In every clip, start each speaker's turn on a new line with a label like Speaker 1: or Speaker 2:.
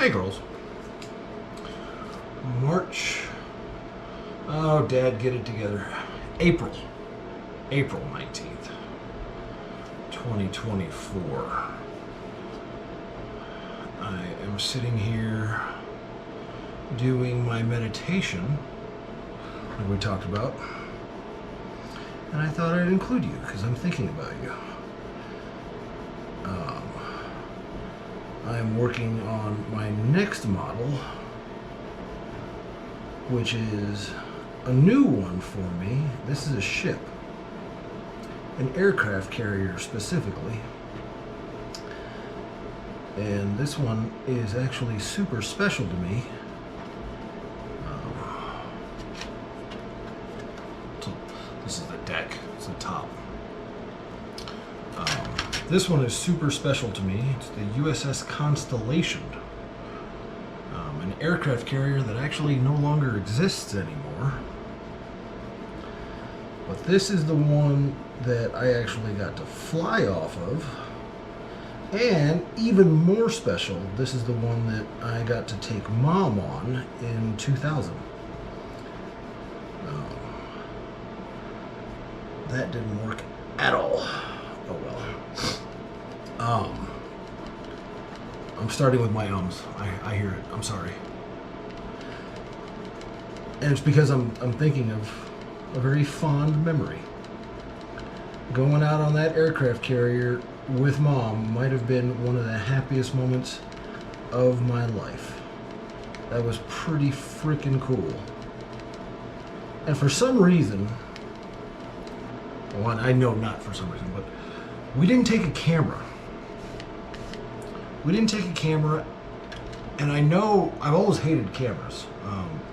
Speaker 1: Hey, girls. March. Oh, Dad, get it together. April 19th, 2024. I am sitting here doing my meditation that we talked about. And I thought I'd include you because I'm thinking about you. I'm working on my next model, which is a new one for me. This is a ship, an aircraft carrier specifically. And this one is actually super special to me. This is the deck, it's the top. This one is super special to me. It's the USS Constellation, an aircraft carrier that actually no longer exists anymore. But this is the one that I actually got to fly off of. And even more special, this is the one that I got to take Mom on in 2000. That didn't work at all. Oh well. I'm starting with my ums. I hear it. I'm sorry. And it's because I'm thinking of a very fond memory. Going out on that aircraft carrier with Mom might have been one of the happiest moments of my life. That was pretty freaking cool. And for some reason, well, I know not for some reason, but we didn't take a camera. And I know I've always hated cameras.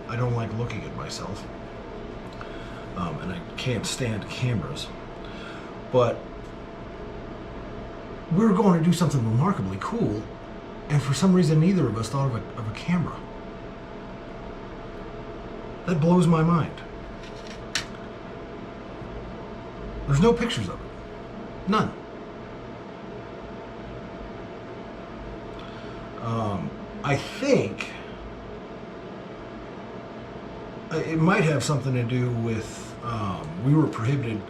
Speaker 1: I don't like looking at myself. And I can't stand cameras. But we were going to do something remarkably cool, and for some reason neither of us thought of a camera. That blows my mind. There's no pictures of it. None. I think it might have something to do with, we were prohibited,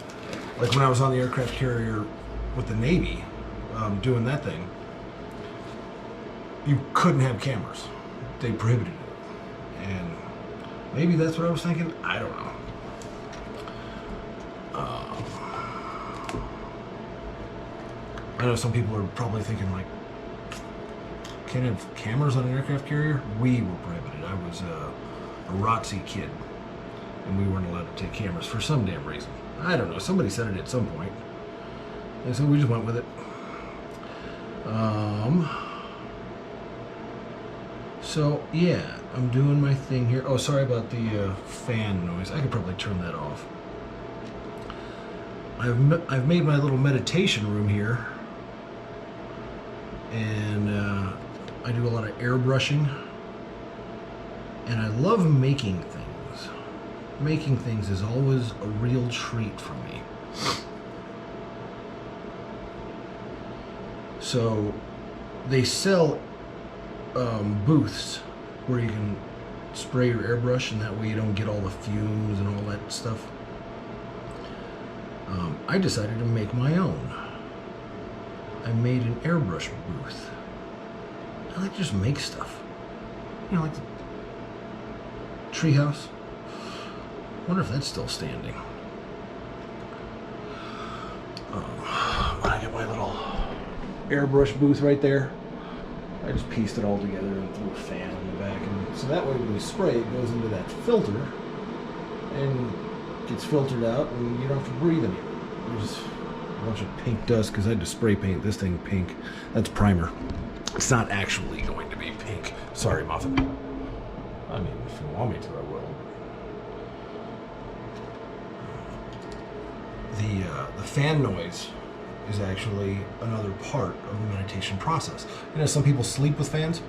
Speaker 1: like when I was on the aircraft carrier with the Navy, doing that thing, you couldn't have cameras. They prohibited it. And maybe that's what I was thinking. I don't know. I know some people are probably thinking, like, can't have cameras on an aircraft carrier? We were prohibited. I was a ROTC kid, and we weren't allowed to take cameras for some damn reason. I don't know. Somebody said it at some point, and so we just went with it. So, yeah, I'm doing my thing here. Oh, sorry about the fan noise. I could probably turn that off. I've made my little meditation room here, and I do a lot of airbrushing, and I love making things. Making things is always a real treat for me. So they sell booths where you can spray your airbrush, and that way you don't get all the fumes and all that stuff. I decided to make my own. I made an airbrush booth. I like to just make stuff. You know, like the treehouse. Wonder if that's still standing. I got my little airbrush booth right there. I just pieced it all together and threw a fan in the back, and so that way when you spray, it goes into that filter and gets filtered out, and you don't have to breathe any of it. There's a bunch of pink dust because I had to spray paint this thing pink. That's primer. It's not actually going to be pink. Sorry, Muffin. I mean, if you want me to, I will. The fan noise is actually another part of the meditation process. You know, some people sleep with fans.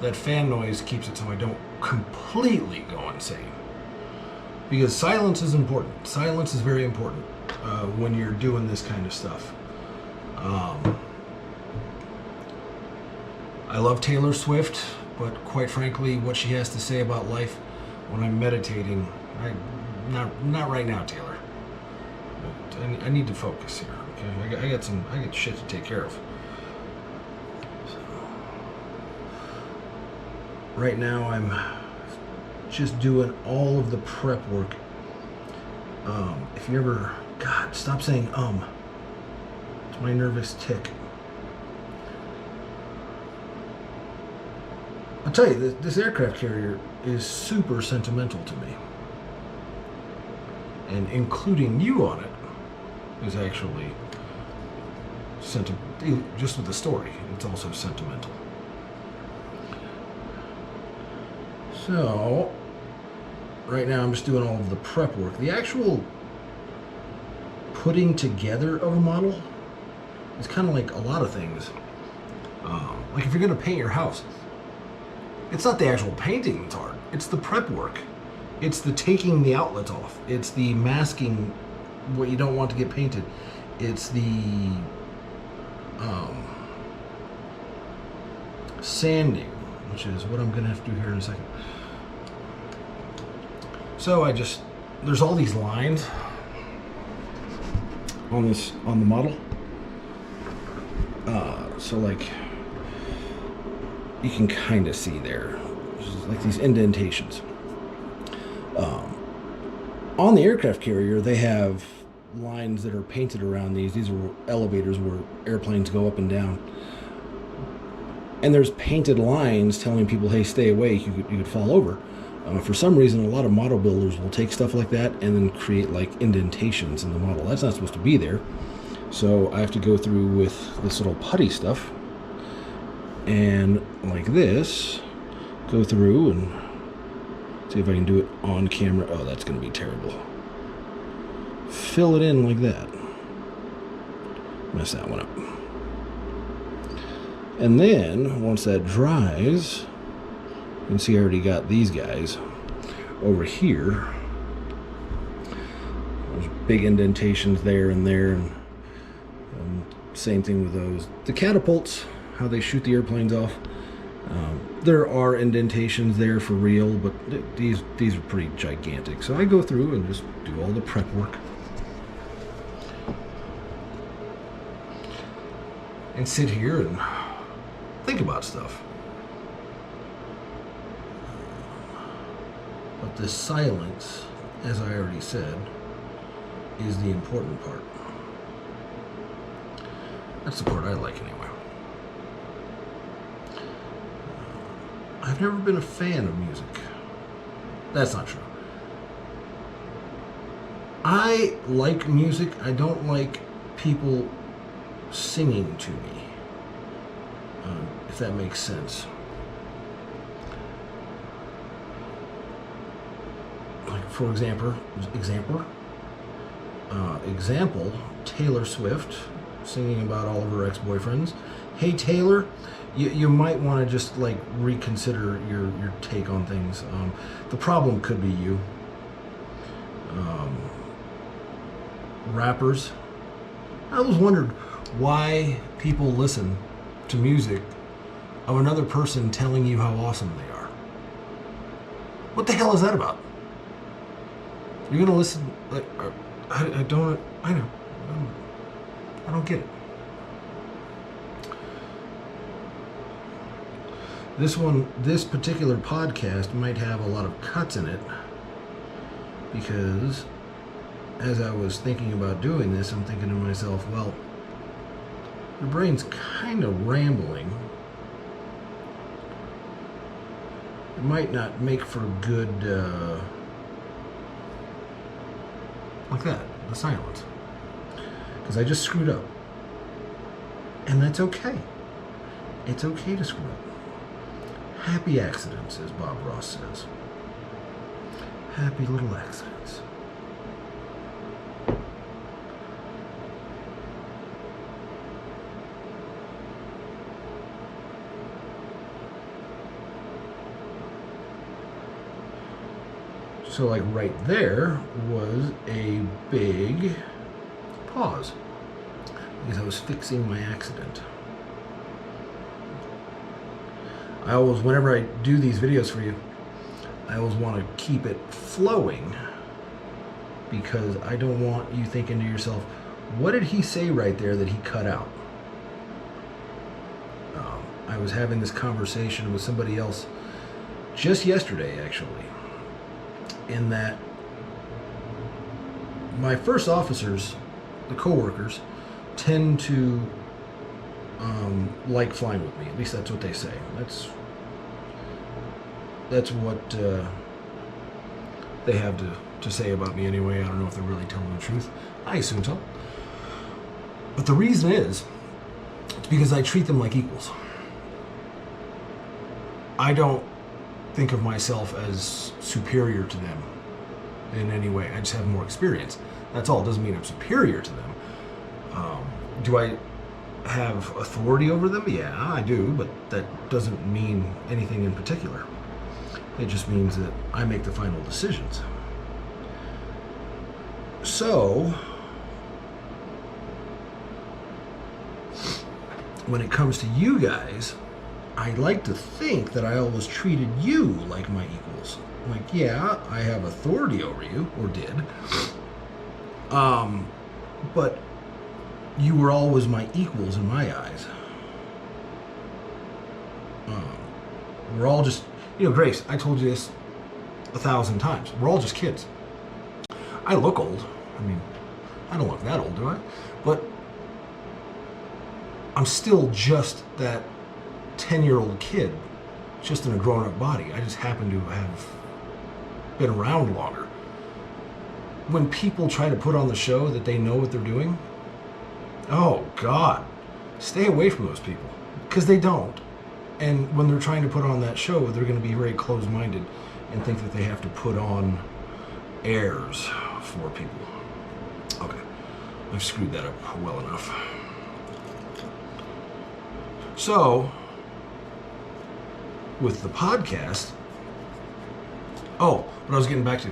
Speaker 1: That fan noise keeps it so I don't completely go insane. Because silence is important. Silence is very important when you're doing this kind of stuff. I love Taylor Swift, but quite frankly, what she has to say about life when I'm meditating, not right now, Taylor. I need to focus here. Okay, I got shit to take care of. So, right now, I'm just doing all of the prep work. If you ever, God, stop saying It's my nervous tick. I'll tell you, this aircraft carrier is super sentimental to me. And including you on it is actually just with the story, it's also sentimental. So, right now I'm just doing all of the prep work. The actual putting together of a model is kind of like a lot of things. Like if you're going to paint your house, it's not the actual painting that's hard. It's the prep work. It's the taking the outlets off. It's the masking what you don't want to get painted. It's the sanding, which is what I'm going to have to do here in a second. So there's all these lines on the model. So like you can kind of see there, like these indentations. On the aircraft carrier, they have lines that are painted around these. These are elevators where airplanes go up and down. And there's painted lines telling people, hey, stay away, you could fall over. For some reason, a lot of model builders will take stuff like that and then create like indentations in the model. That's not supposed to be there. So I have to go through with this little putty stuff and like this, go through and see if I can do it on camera. Oh, that's going to be terrible. Fill it in like that. Mess that one up. And then, once that dries, you can see I already got these guys over here. There's big indentations there and there. And same thing with those. The catapults, how they shoot the airplanes off. There are indentations there for real, but these are pretty gigantic. So I go through and just do all the prep work. And sit here and think about stuff. But the silence, as I already said, is the important part. That's the part I like anyway. I've never been a fan of music. That's not true. I like music. I don't like people singing to me, if that makes sense. Like, for example, Taylor Swift singing about all of her ex-boyfriends. Hey Taylor, you might want to just like reconsider your take on things. The problem could be you. Rappers. I always wondered why people listen to music of another person telling you how awesome they are. What the hell is that about? You're gonna listen like I don't get it. This particular podcast might have a lot of cuts in it because as I was thinking about doing this, I'm thinking to myself, well, your brain's kind of rambling. It might not make for a good, like that, the silence. Because I just screwed up. And that's okay. It's okay to screw up. Happy accidents, as Bob Ross says. Happy little accidents. So like right there was a big pause because I was fixing my accident. whenever I do these videos for you, I always want to keep it flowing, because I don't want you thinking to yourself, what did he say right there that he cut out? I was having this conversation with somebody else just yesterday, actually, in that my first officers, the co-workers, tend to like flying with me. At least that's what they say. That's what they have to say about me anyway. I don't know if they're really telling the truth. I assume so. But the reason is, it's because I treat them like equals. I don't think of myself as superior to them in any way. I just have more experience. That's all. It doesn't mean I'm superior to them. Do I have authority over them? Yeah, I do, but that doesn't mean anything in particular. It just means that I make the final decisions. So, when it comes to you guys, I like to think that I always treated you like my equals. Like, yeah, I have authority over you, or did. But you were always my equals in my eyes. We're all just, Grace, I told you this 1,000 times. We're all just kids. I look old. I mean, I don't look that old, do I? But I'm still just that 10-year-old kid, just in a grown-up body. I just happen to have been around longer. When people try to put on the show that they know what they're doing, oh God, stay away from those people, because they don't. And when they're trying to put on that show, they're going to be very closed-minded and think that they have to put on airs for people. Okay, I've screwed that up well enough. So, with the podcast, what I was getting back to,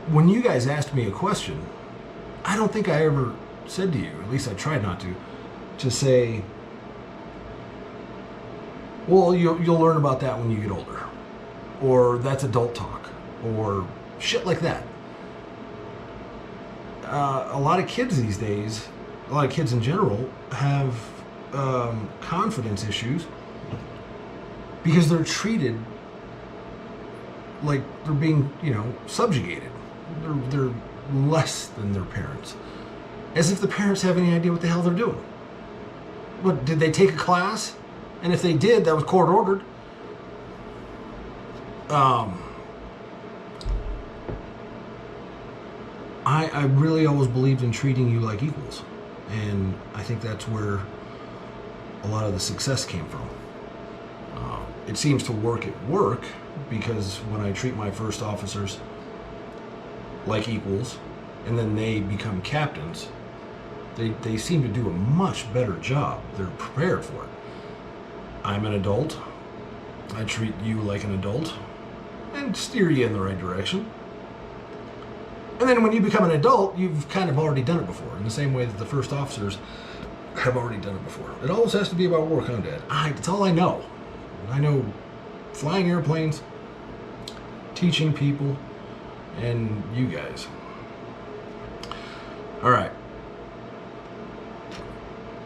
Speaker 1: when you guys asked me a question, I don't think I ever said to you, at least I tried not to say, well, you'll learn about that when you get older, or that's adult talk, or shit like that. A lot of kids these days, a lot of kids in general, have confidence issues because they're treated like they're being, subjugated. They're less than their parents, as if the parents have any idea what the hell they're doing. What, did they take a class? And if they did, that was court ordered. I really always believed in treating you like equals, and I think that's where a lot of the success came from. It seems to work at work, because when I treat my first officers like equals, and then they become captains, they seem to do a much better job. They're prepared for it. I'm an adult. I treat you like an adult and steer you in the right direction. And then when you become an adult, you've kind of already done it before, in the same way that the first officers have already done it before. It always has to be about work, huh, Dad? That's all I know. I know flying airplanes, teaching people, and you guys. All right.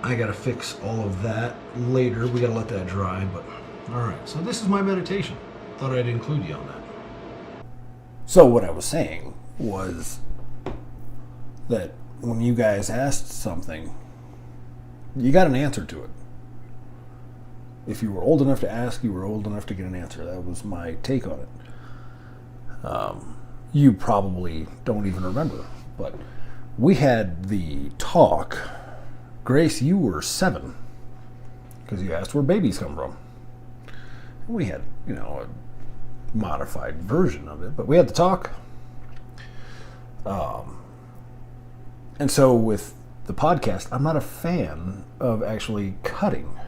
Speaker 1: I gotta fix all of that later. We gotta let that dry, but all right. So this is my meditation. Thought I'd include you on that. So what I was saying was that when you guys asked something, you got an answer to it. If you were old enough to ask, you were old enough to get an answer. That was my take on it. You probably don't even remember, but we had the talk. Grace, you were 7, because you asked where babies come from. We had, a modified version of it, but we had the talk. And so with the podcast, I'm not a fan of actually cutting,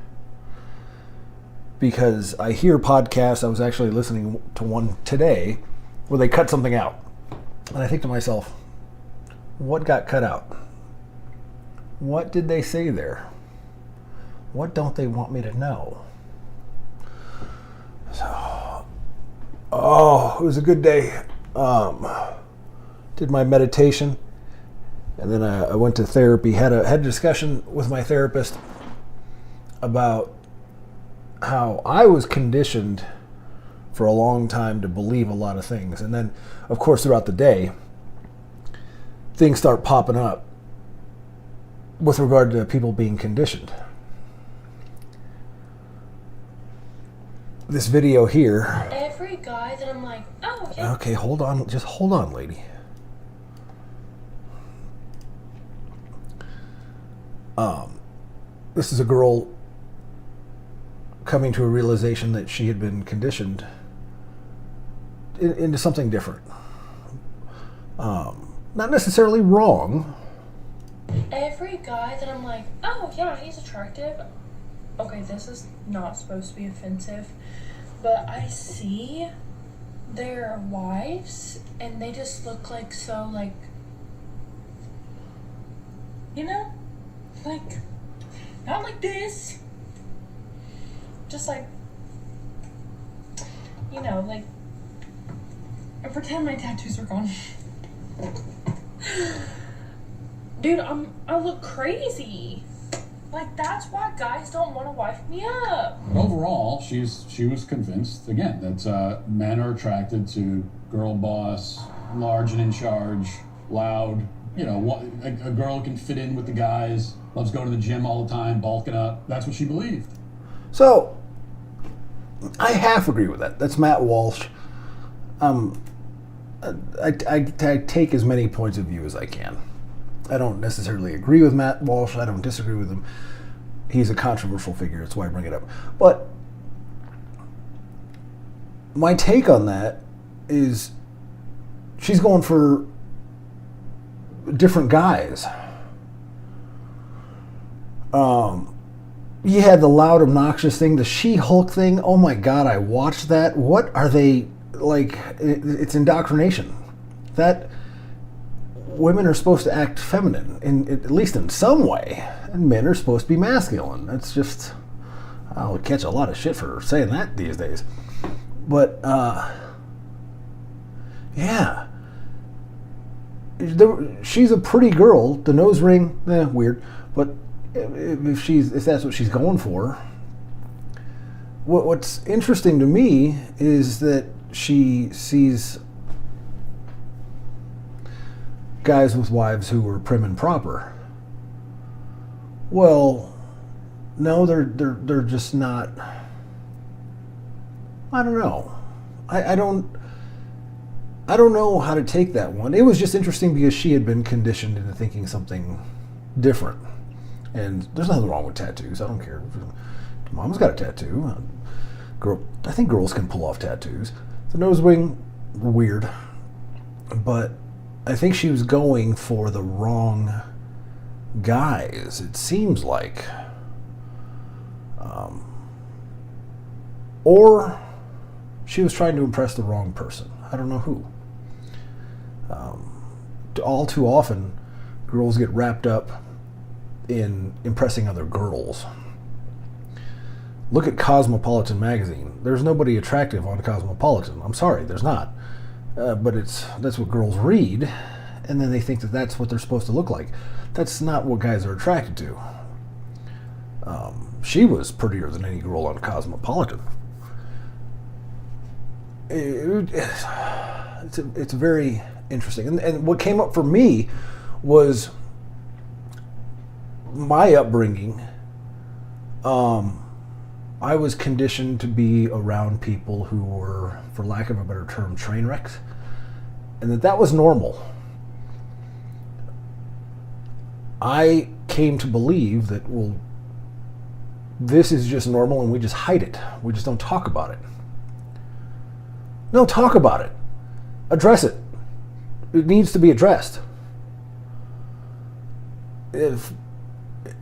Speaker 1: because I hear podcasts. I was actually listening to one today where they cut something out, and I think to myself, what got cut out? What did they say there? What don't they want me to know? So, it was a good day. Did my meditation, and then I went to therapy. Had a discussion with my therapist about how I was conditioned for a long time to believe a lot of things, and then, of course, throughout the day, things start popping up with regard to people being conditioned. This video here.
Speaker 2: Every guy that I'm like, oh, yeah.
Speaker 1: Okay, hold on. Just hold on, lady. This is a girl coming to a realization that she had been conditioned into something different. Not necessarily wrong.
Speaker 2: Every guy that I'm like, oh, yeah, he's attractive. Okay, this is not supposed to be offensive, but I see their wives and they just look like so, like, you know, like, not like this, just like, you know, like, I pretend my tattoos are gone. Dude, I look crazy. Like, that's why guys don't want to wife me up.
Speaker 3: Overall, she was convinced, again, that men are attracted to girl boss, large and in charge, loud. You know, a girl can fit in with the guys, loves going to the gym all the time, bulking up. That's what she believed.
Speaker 1: So, I half agree with that. That's Matt Walsh. I take as many points of view as I can. I don't necessarily agree with Matt Walsh. I don't disagree with him. He's a controversial figure. That's why I bring it up. But my take on that is she's going for different guys. You had the loud, obnoxious thing, the She-Hulk thing. Oh my God, I watched that. What are they, like, it's indoctrination. That women are supposed to act feminine, at least in some way, and men are supposed to be masculine. That's just, I'll catch a lot of shit for saying that these days. But, yeah. She's a pretty girl. The nose ring, weird. But if that's what she's going for, what's interesting to me is that she sees guys with wives who were prim and proper. Well, no, they're just not. I don't know. I don't know how to take that one. It was just interesting because she had been conditioned into thinking something different. And there's nothing wrong with tattoos. I don't care. Mom's got a tattoo. I think girls can pull off tattoos. The nose ring, weird. But I think she was going for the wrong guys, it seems like. Or she was trying to impress the wrong person. I don't know who. All too often, girls get wrapped up in impressing other girls. Look at Cosmopolitan magazine. There's nobody attractive on Cosmopolitan. I'm sorry, there's not. But that's what girls read, and then they think that that's what they're supposed to look like. That's not what guys are attracted to. She was prettier than any girl on Cosmopolitan. It's very interesting. And what came up for me was my upbringing. I was conditioned to be around people who were, for lack of a better term, train wrecks, and that was normal. I came to believe that, well, this is just normal and we just hide it. We just don't talk about it. No, talk about it. Address it. It needs to be addressed.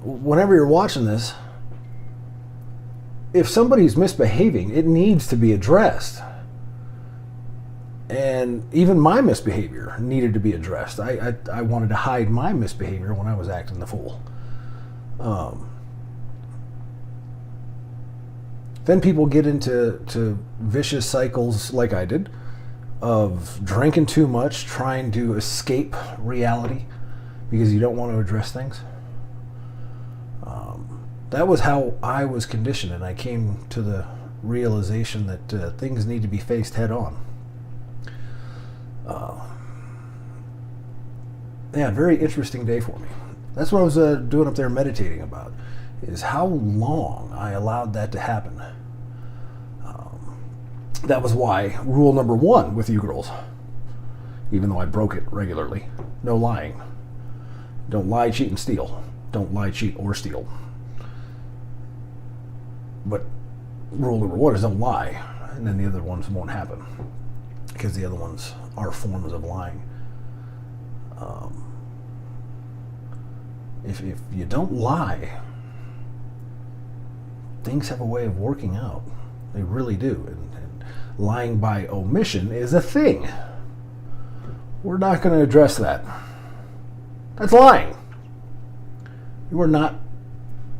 Speaker 1: Whenever you're watching this, if somebody's misbehaving, it needs to be addressed. And even my misbehavior needed to be addressed. I wanted to hide my misbehavior when I was acting the fool. then people get into vicious cycles like I did of drinking too much, trying to escape reality because you don't want to address things. That was how I was conditioned, and I came to the realization that things need to be faced head on. Yeah, very interesting day for me. That's what I was doing up there meditating about, is how long I allowed that to happen. That was why rule number 1 with you girls, even though I broke it regularly, no lying. Don't lie, cheat, and steal. Don't lie, cheat, or steal. But rule number 1 is don't lie, and then the other ones won't happen, because the other ones are forms of lying. If you don't lie, things have a way of working out. They really do. And lying by omission is a thing. We're not going to address that. That's lying. You are not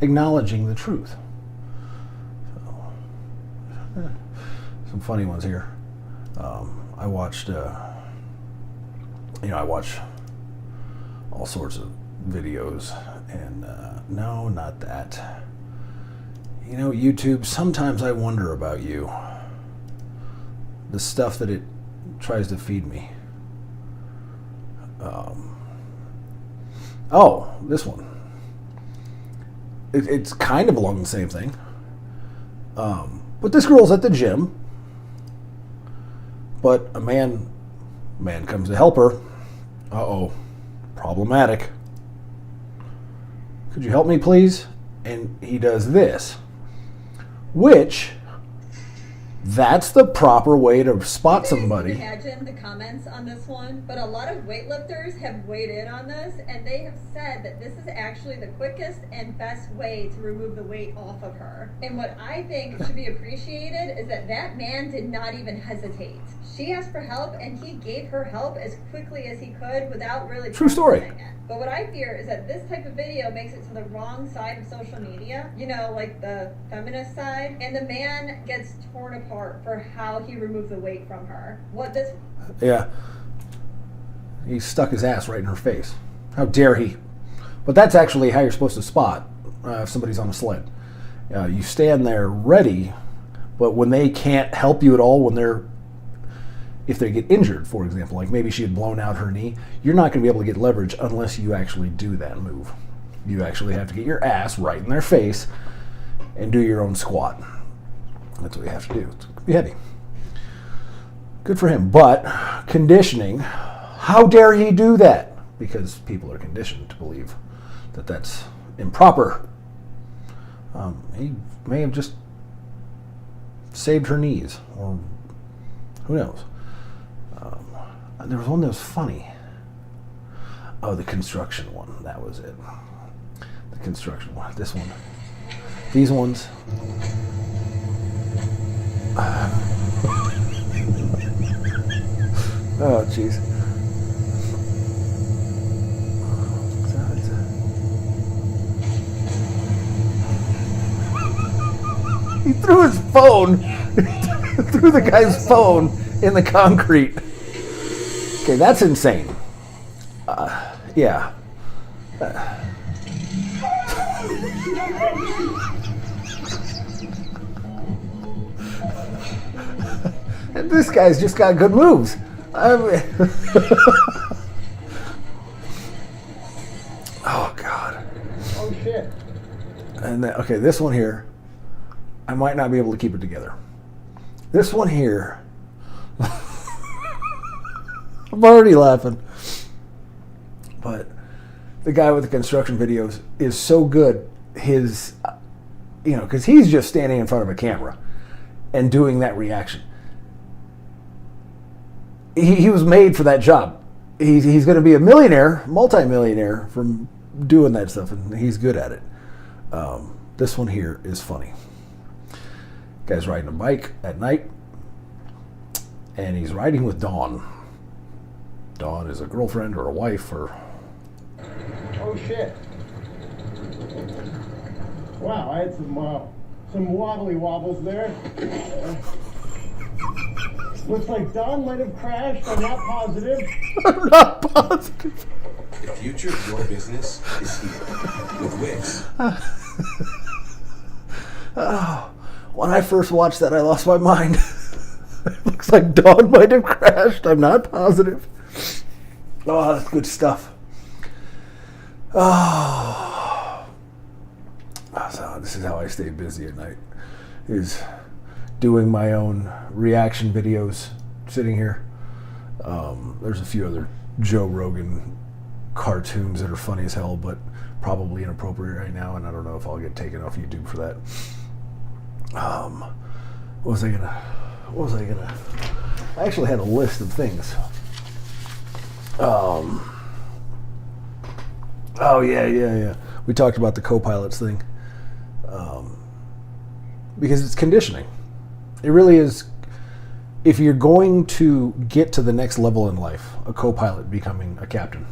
Speaker 1: acknowledging the truth. So, some funny ones here. I watched, I watch all sorts of videos, and no, not that. YouTube, sometimes I wonder about you. The stuff that it tries to feed me. This one. It's kind of along the same thing. But this girl's at the gym, but a man comes to help her. Problematic. Could you help me, please? And he does this, which that's the proper way to spot somebody.
Speaker 4: Imagine the comments on this one, but a lot of weightlifters have weighed in on this, and they have said that this is actually the quickest and best way to remove the weight off of her. And what I think should be appreciated is that man did not even hesitate. She asked for help, and he gave her help as quickly as he could without really
Speaker 1: True story.
Speaker 4: processing it. But what I fear is that this type of video makes it to the wrong side of social media, like the feminist side, and the man gets torn apart for how he removed the weight from her.
Speaker 1: Yeah. He stuck his ass right in her face. How dare he? But that's actually how you're supposed to spot if somebody's on a sled. You stand there ready, but when they can't help you at all, if they get injured, for example, like maybe she had blown out her knee, you're not going to be able to get leverage unless you actually do that move. You actually have to get your ass right in their face and do your own squat. That's what you have to do. It's going to be heavy. Good for him. But conditioning, how dare he do that? Because people are conditioned to believe that that's improper. He may have just saved her knees, or who knows. There was one that was funny. The construction one. That was it. The construction one. This one. These ones. Oh, jeez. He threw his phone. Threw the guy's phone in the concrete. Okay, that's insane. Yeah. And this guy's just got good moves. Oh, God.
Speaker 5: Oh, shit.
Speaker 1: And then, okay, this one here, I might not be able to keep it together. This one here, I'm already laughing. But the guy with the construction videos is so good. His, because he's just standing in front of a camera and doing that reaction. He was made for that job. He's going to be a millionaire, multi-millionaire from doing that stuff, and he's good at it. This one here is funny. Guy's riding a bike at night, and he's riding with Dawn. Dawn is a girlfriend or a wife or...
Speaker 5: Oh, shit. Wow, I had some some wobbly wobbles there. Looks like Don might have crashed. I'm not positive.
Speaker 1: I'm not positive.
Speaker 6: The future of your business is here with Wix.
Speaker 1: Oh, when I first watched that, I lost my mind. It looks like Dawn might have crashed. I'm not positive. Oh, that's good stuff. Oh, so this is how I stay busy at night, is doing my own reaction videos, sitting here. There's a few other Joe Rogan cartoons that are funny as hell, but probably inappropriate right now, and I don't know if I'll get taken off YouTube for that. What was I gonna? I actually had a list of things. Oh yeah. We talked about the co-pilots thing. Because it's conditioning. It really is. If you're going to get to the next level in life, a co-pilot becoming a captain,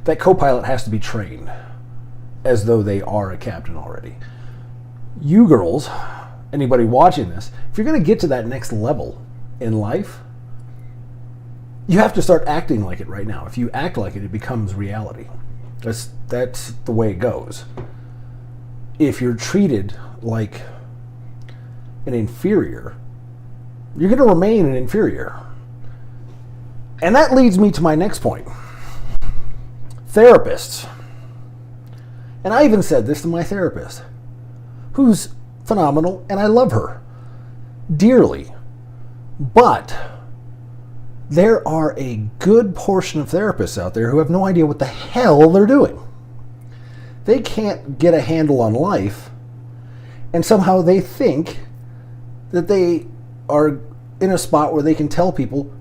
Speaker 1: that co-pilot has to be trained as though they are a captain already. You girls, anybody watching this, if you're going to get to that next level in life, you have to start acting like it right now. If you act like it, it becomes reality. That's the way it goes. If you're treated like an inferior, you're going to remain an inferior. And that leads me to my next point. Therapists. And I even said this to my therapist, who's phenomenal, and I love her dearly. But there are a good portion of therapists out there who have no idea what the hell they're doing. They can't get a handle on life, and somehow they think that they are in a spot where they can tell people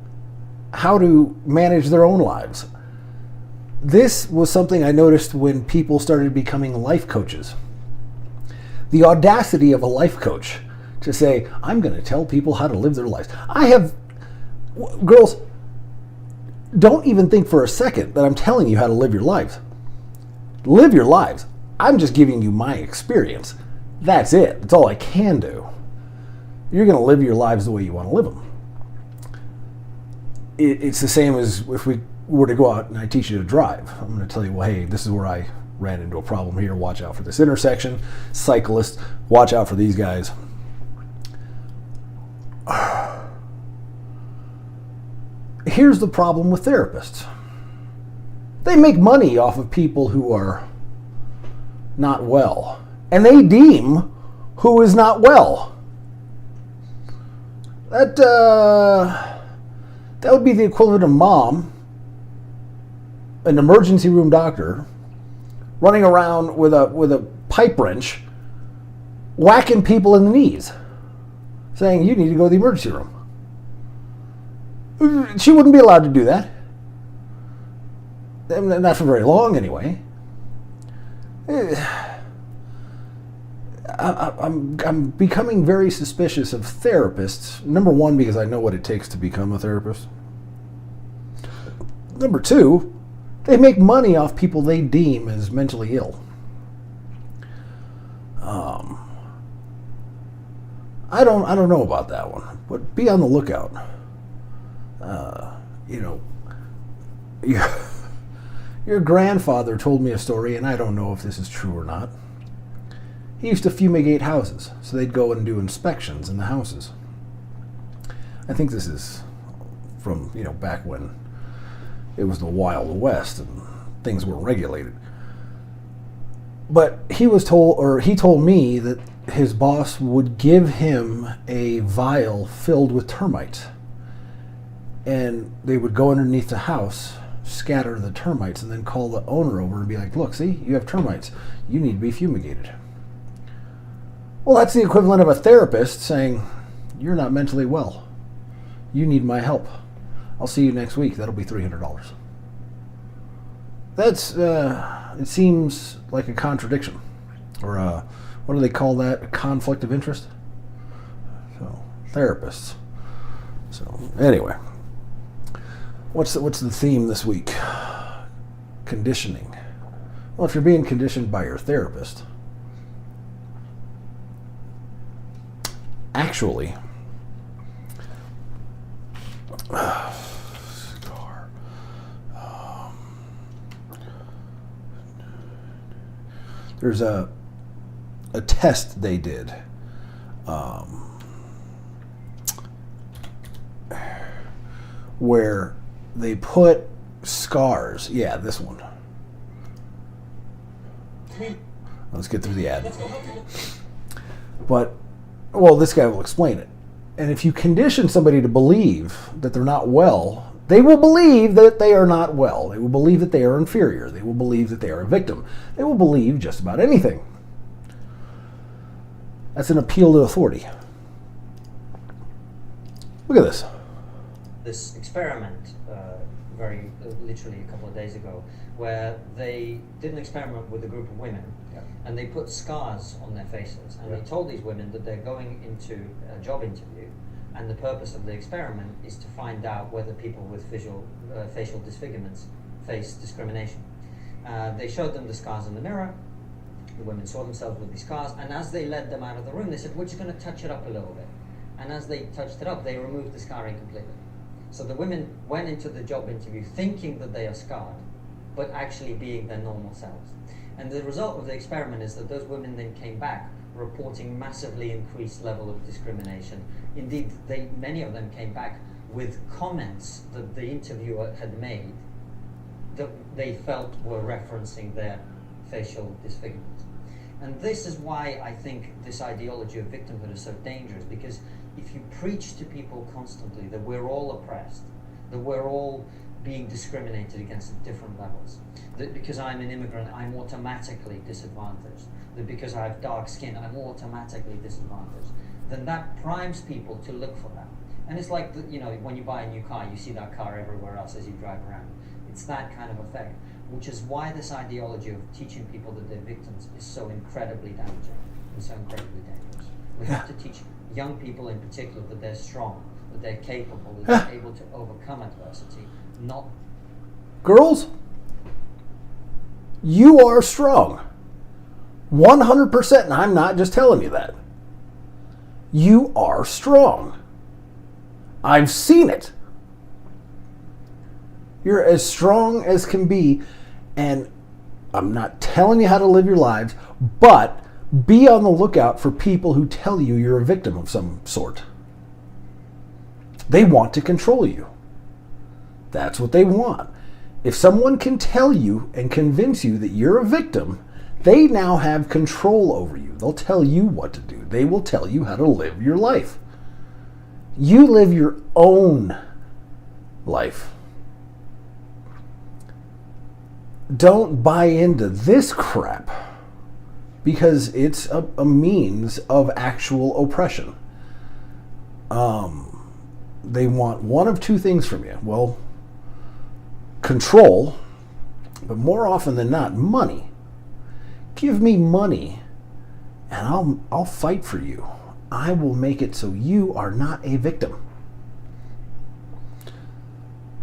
Speaker 1: how to manage their own lives. This was something I noticed when people started becoming life coaches. The audacity of a life coach to say, I'm going to tell people how to live their lives. Girls, don't even think for a second that I'm telling you how to live your lives. Live your lives. I'm just giving you my experience. That's it. That's all I can do. You're going to live your lives the way you want to live them. It's the same as if we were to go out and I teach you to drive. I'm going to tell you, well, hey, this is where I ran into a problem here. Watch out for this intersection. Cyclists, watch out for these guys. Here's the problem with therapists. They make money off of people who are not well. And they deem who is not well. That would be the equivalent of Mom, an emergency room doctor, running around with a pipe wrench, whacking people in the knees, saying, you need to go to the emergency room. She wouldn't be allowed to do that. Not for very long, anyway. I'm becoming very suspicious of therapists. Number one, because I know what it takes to become a therapist. Number two, they make money off people they deem as mentally ill. I don't know about that one, but be on the lookout. Your grandfather told me a story, and I don't know if this is true or not. He used to fumigate houses, so they'd go and do inspections in the houses. I think this is from, back when it was the Wild West and things weren't regulated. But he told me that his boss would give him a vial filled with termites. And they would go underneath the house, scatter the termites, and then call the owner over and be like, look, see, you have termites. You need to be fumigated. Well, that's the equivalent of a therapist saying, you're not mentally well. You need my help. I'll see you next week. That'll be $300. That's, it seems like a contradiction. Or what do they call that? A conflict of interest? So, therapists. So, anyway. What's the theme this week? Conditioning. Well, if you're being conditioned by your therapist, actually, there's a test they did. Where they put scars. Yeah, this one. Let's get through the ad. But, well, this guy will explain it. And if you condition somebody to believe that they're not well, they will believe that they are not well. They will believe that they are inferior. They will believe that they are a victim. They will believe just about anything. That's an appeal to authority. Look at this.
Speaker 7: This experiment, literally a couple of days ago, where they did an experiment with a group of women, and they put scars on their faces, and they told these women that they're going into a job interview, and the purpose of the experiment is to find out whether people with facial disfigurements face discrimination. They showed them the scars in the mirror. The women saw themselves with these scars, and as they led them out of the room, they said, "We're just going to touch it up a little bit." And as they touched it up, they removed the scarring completely. So the women went into the job interview thinking that they are scarred, but actually being their normal selves. And the result of the experiment is that those women then came back reporting massively increased level of discrimination. Indeed, many of them came back with comments that the interviewer had made that they felt were referencing their facial disfigurement. And this is why I think this ideology of victimhood is so dangerous, because if you preach to people constantly that we're all oppressed, that we're all being discriminated against at different levels, that because I'm an immigrant, I'm automatically disadvantaged, that because I have dark skin, I'm automatically disadvantaged, then that primes people to look for that. And it's like, when you buy a new car, you see that car everywhere else as you drive around. It's that kind of effect, which is why this ideology of teaching people that they're victims is so incredibly damaging and so incredibly dangerous. We have to teach young people in particular that they're strong, that they're capable, that they're able to overcome adversity, not...
Speaker 1: Girls, you are strong. 100%, and I'm not just telling you that. You are strong. I've seen it. You're as strong as can be, and I'm not telling you how to live your lives, but be on the lookout for people who tell you you're a victim of some sort. They want to control you. That's what they want. If someone can tell you and convince you that you're a victim, they now have control over you. They'll tell you what to do. They will tell you how to live your life. You live your own life. Don't buy into this crap, because it's a means of actual oppression. They want one of two things from you. Well, control, but more often than not, money. Give me money, and I'll fight for you. I will make it so you are not a victim.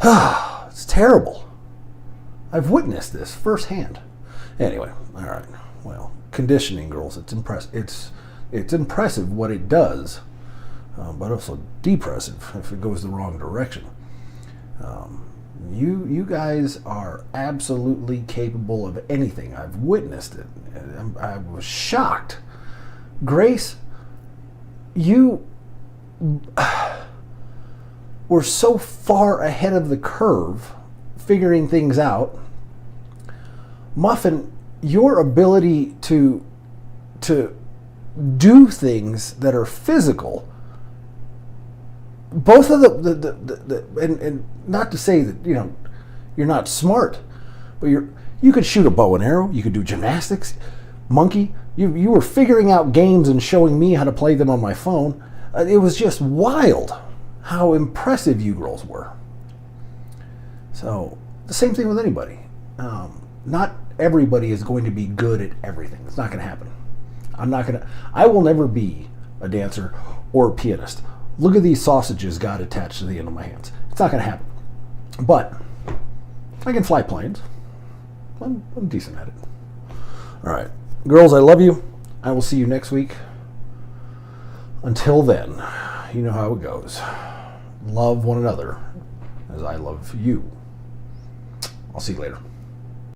Speaker 1: It's terrible. I've witnessed this firsthand. Anyway, all right. Well, conditioning, girls. It's impressive what it does, but also depressive if it goes the wrong direction. You guys are absolutely capable of anything. I've witnessed it. I was shocked. Grace, you were so far ahead of the curve figuring things out. Muffin, your ability to do things that are physical, both of and not to say that you're not smart, but you could shoot a bow and arrow, you could do gymnastics. Monkey, you were figuring out games and showing me how to play them on my phone. It was just wild how impressive you girls were. So the same thing with anybody. Not everybody is going to be good at everything. It's not going to happen. I will never be a dancer or a pianist. Look at these sausages got attached to the end of my hands. It's not going to happen. But I can fly planes. I'm decent at it. All right. Girls, I love you. I will see you next week. Until then, you know how it goes. Love one another as I love you. I'll see you later.